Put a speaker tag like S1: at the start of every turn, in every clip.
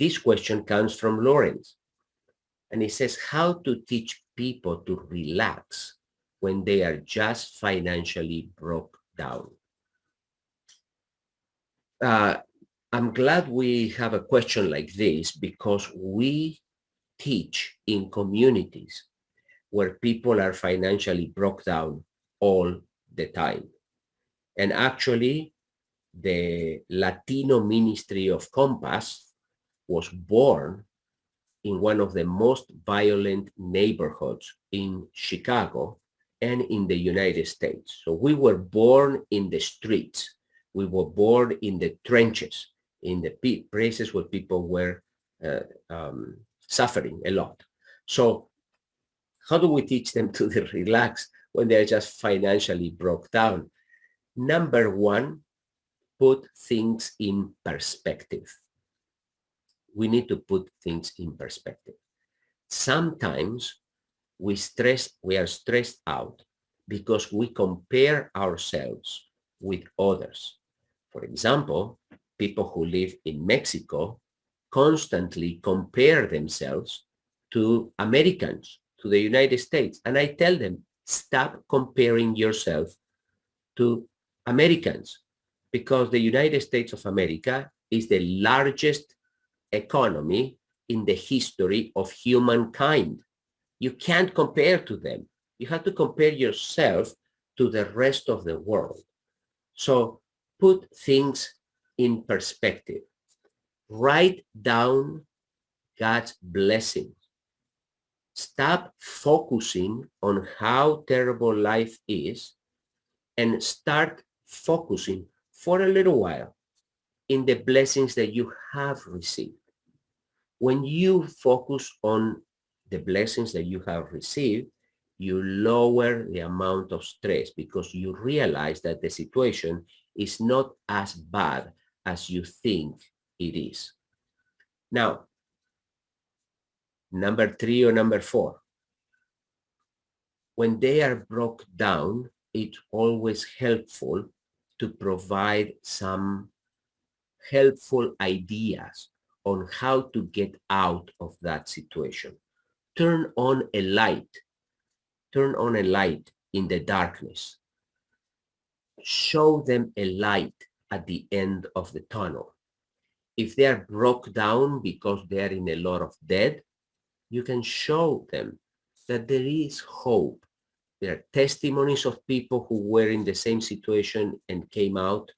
S1: This question comes from Lawrence, and it says how to teach people to relax when they are just financially broke down. Uh, I'm glad we have a question like this because we teach in communities where people are financially broke down all the time. And actually, the Latino Ministry of Compass was born in one of the most violent neighborhoods in Chicago and in the United States. So we were born in the streets. We were born in the trenches, in the places where people were uh, suffering a lot. So how do we teach them to relax when they're just financially broke down? Number one, put things in perspective. We need to put things in perspective. Sometimes we are stressed out because we compare ourselves with others. For example, people who live in Mexico constantly compare themselves to Americans, to the United States. And I tell them, stop comparing yourself to Americans because the United States of America is the largest economy in the history of humankind. You can't compare to them. You have to compare yourself to the rest of the world. So put things in perspective. Write down God's blessings. Stop focusing on how terrible life is and start focusing for a little while in the blessings that you have received. When you focus on the blessings that you have received, you lower the amount of stress because you realize that the situation is not as bad as you think it is. Now, number three or number four, when they are broke down, it's always helpful to provide some helpful ideas on how to get out of that situation. Turn on a light. Turn on a light in the darkness. Show them a light at the end of the tunnel. If they are broke down because they are in a lot of debt, you can show them that there is hope. There are testimonies of people who were in the same situation and came out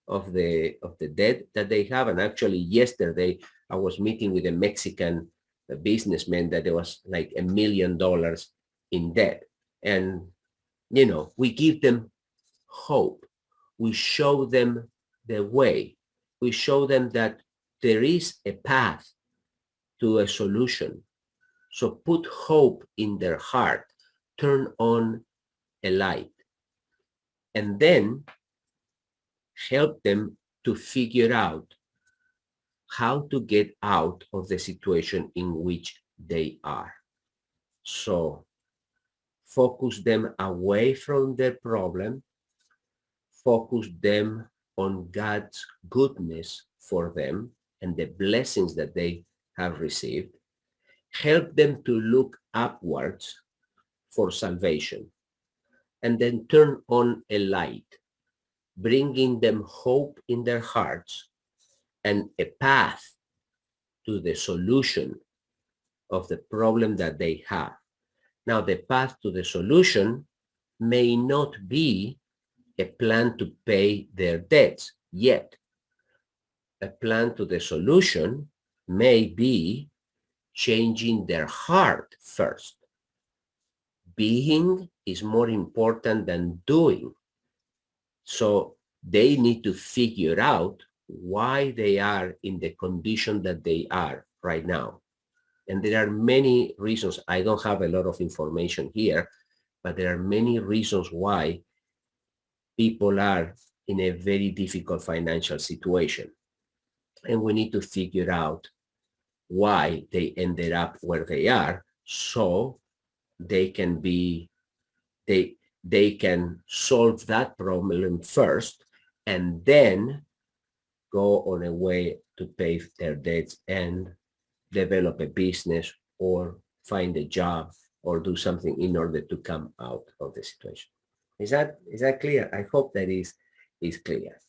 S1: of the debt that they have. And actually yesterday I was meeting with a Mexican businessman that there was like $1 million in debt. And, you know, we give them hope. We show them the way. We show them that there is a path to a solution. So put hope in their heart. Turn on a light. And then help them to figure out how to get out of the situation in which they are. So focus them away from the problem, focus them on God's goodness for them and the blessings that they have received. Help them to look upwards for salvation, and then turn on a light, bringing them hope in their hearts and a path to the solution of the problem that they have. Now, the path to the solution may not be a plan to pay their debts yet. A plan to the solution may be changing their heart first. Being is more important than doing. So they need to figure out why they are in the condition that they are right now. And there are many reasons. I don't have a lot of information here, but there are many reasons why people are in a very difficult financial situation. And we need to figure out why they ended up where they are so they can be, they can solve that problem first and then go on a way to pay their debts and develop a business or find a job or do something in order to come out of the situation. Is that clear? I hope that is clear.